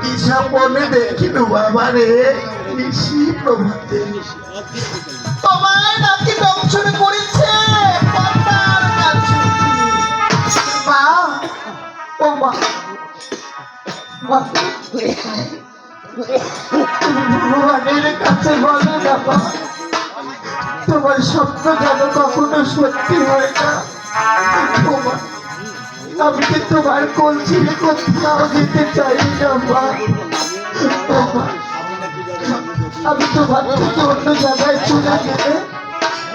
কি স্বপ্নে দেখিনু বাবা রে নিশি প্রভাতে তোমায় নাকি দংশন করেছে কন্যার কাছে। মা ও মা, মা ভগবানের কাছে বলো না মা, তোমার স্বপ্ন যেন কখনো সত্যি হয় না। ও মা, আমি কি তোমার কোল ছেড়ে কোথাও যেতে চাই না মা। ও মা, আমি তোমার থেকে অন্য জায়গায় চলে গেলে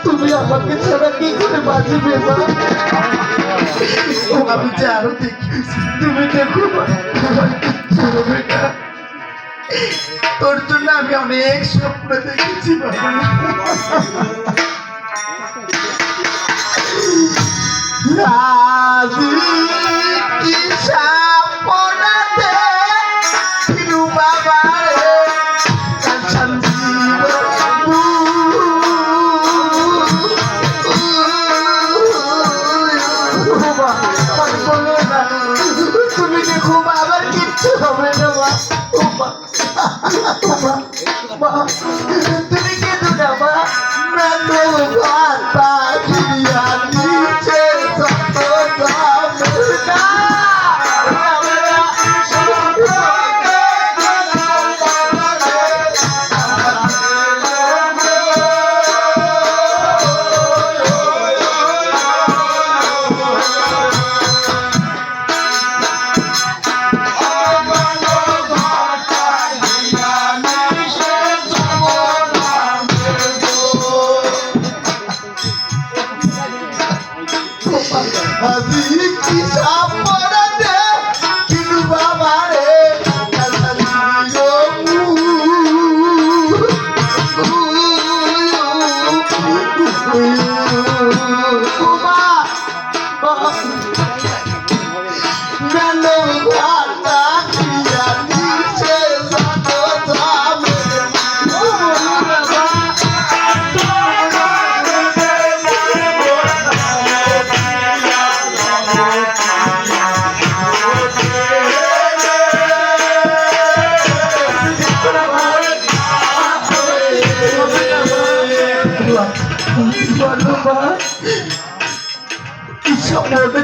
তুমি আমাকে ছাড়া কি করে বাঁচবে মা। আমি যে আরো দেখেছি, তুমি দেখো মা, তোমার কিচ্ছু হবে না। তোর জন্য আমি অনেক স্বপ্ন দেখেছি বাবা। রাজি কি সাপনাতে ফিরু বাবা রে কাঞ্চন তুমি দেখো বাবার কিচ্ছু হবে না মা। ও মা, তুমি কেঁদো না মা।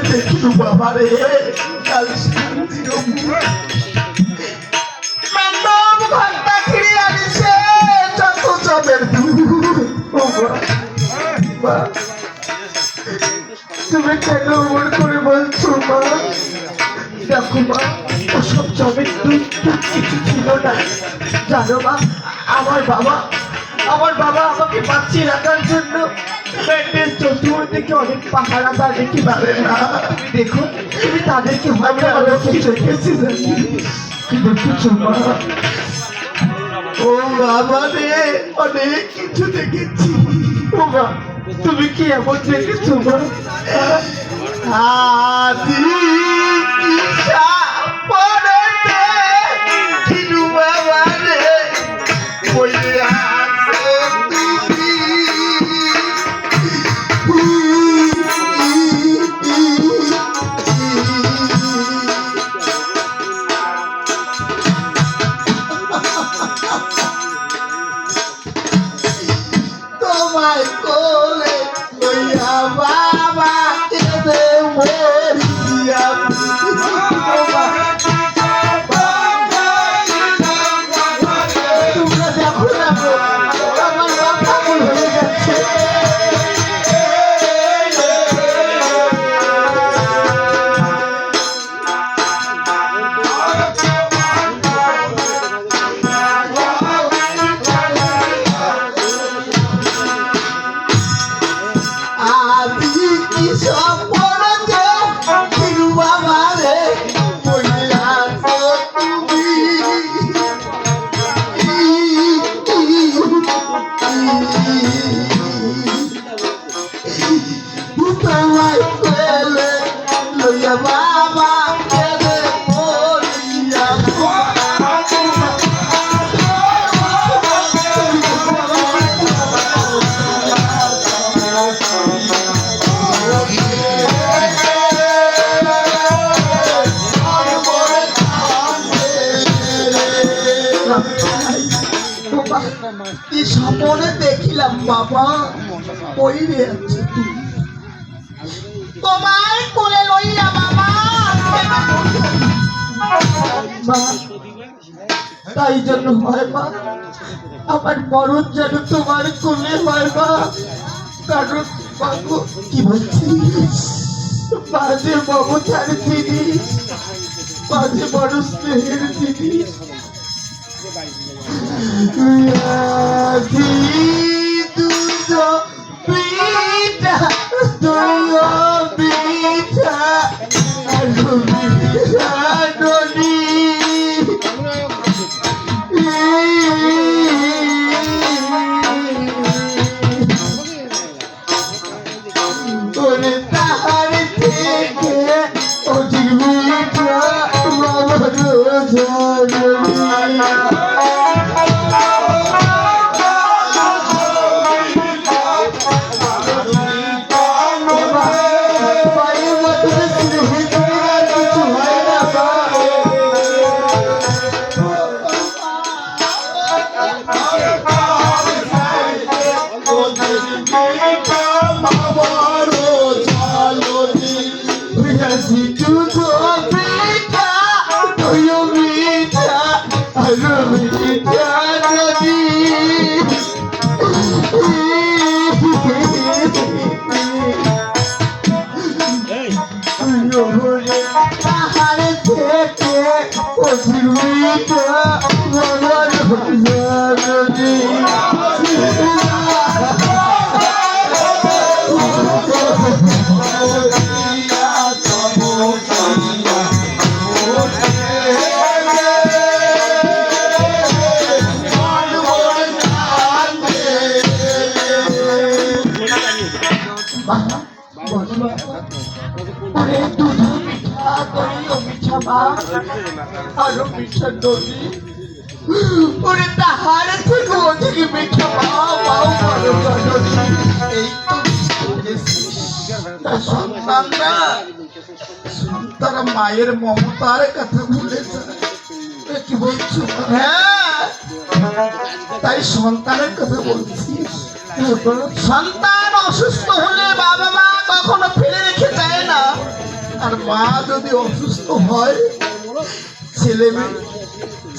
দেখিনু বাবা রে মানব ঘন্টা খিড়ি আনিছে যত জমের তুমি কেন ওর করে বলছো মা। দেখো মা, ওসব জমের কিছু ছিল না জানো মা। আমার বাবা আমাকে বাঁচিয়ে রাখার জন্য চতুর্দিকে অনেক পাহারাদার রেখে পাবেন না। তুমি দেখো, তুমি তাদেরকে ও বাবা রে অনেক কিছু দেখেছি। ও মা, তুমি কি এমন দেখেছো মা? বাবা রে তোমায় কোলে লইয়া বাবা কেঁদে মরিয়া তোমরা দেখো না আমার মা পাগল হয়ে যাচ্ছে। বাবা ওই রে আছে তুই তোমার কোলে লইয়া বাবা মা, তাই জন্য হয় মা আমার মরণ যেন তোমার কোলে হয় মা। কারণ বাবু কি বলছিস মাঝে মমতার জিনিস, মাঝে বড় স্নেহের জিনিস। দুধ পিঠা দইও পিঠা আলু পিঠা ননি ওরে তাহার থেকে অধিক মিঠা বাবার ঝালনি আরো মিঠা নদী ওরে তাহার থেকে অধিক মিঠা এই তো সন্তানরা তারা মায়ের মমতার কথা ভুলে যায়। কি বলছো? হ্যাঁ তাই সন্তানের কথা বলছিস। সন্তান অসুস্থ হলে বাবা মা কখনো ফেলে রেখে যায় না। আর মা যদি অসুস্থ হয়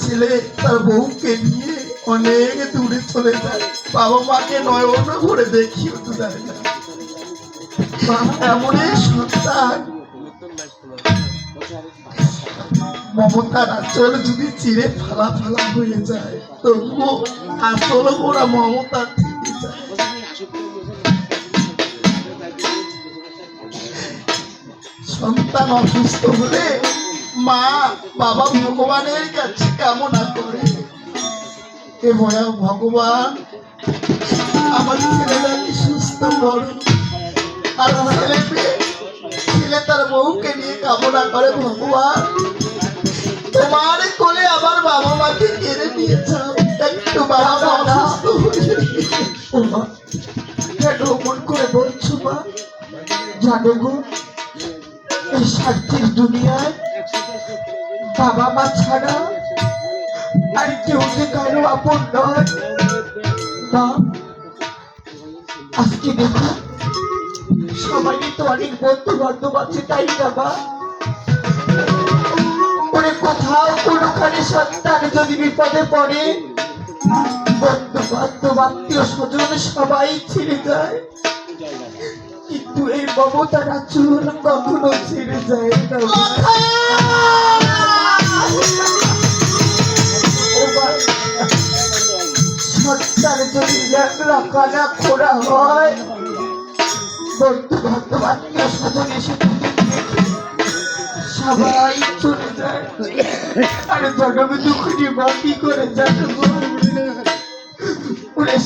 ছেলে তার বউকে নিয়ে অনেক দূরে চলে যায়। বাবা মাকে নয়ন ভরে দেখিও তো যায় না। এমনই সন্তান মমতার আচল যদি চিরে ফালা ফালা হয়ে যায় তবুও আসল ওরা মমতা থেকে যায়। সন্তান অসুস্থ হলে মা বাবা ভগবানের কাছে কামনা করে, হে ভগবান আমার ছেলেটাকে সুস্থ করো। আর ছেলে তার বউকে নিয়ে কামনা করে, ভগবান তোমার কোলে আবার বাবা মাকে কেড়ে নিয়ে যাও। একটু বাবা অসুস্থ হয়ে কেন মন করে বলছো মা? জানো গো এই স্বার্থের দুনিয়ায় বাবা মা ছাড়া আর কেউ যে কারো আপন নয়। মা আজকে দেখো সবারই তো অনেক বন্ধু বান্ধব আছে, তাই না মা? ওরে কোথাও কোনোখানে সন্তান যদি বিপদে পড়ে বন্ধু বান্ধব আত্মীয় স্বজন সবাই ছেড়ে যায়, কিন্তু এই মমতার আচরণ কখনো ছেড়ে যায় না। সন্তান যদি ল্যাংড়া কানা খোড়া হয় বন্ধু বান্ধব আত্মীয় স্বজন এসে সবাই চলে যায়। আর জনম দুঃখটি বাকি করে যাবে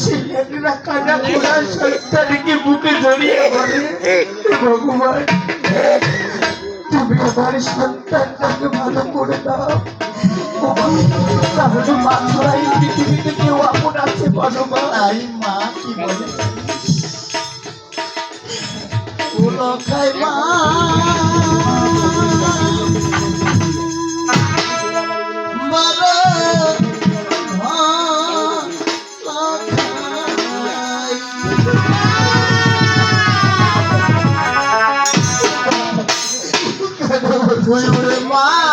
সে ল্যাংড়া কানা খোড়া সন্তানকে বুকে জড়িয়ে বলে, ভগবান তুমি আমার সন্তানটাকে ভালো করে দাও। তাহলে মা ছাড়া এই পৃথিবীতে কেউ আপন আছে বলো মা? তাই মা কি বলে মা বলো গুলুর মা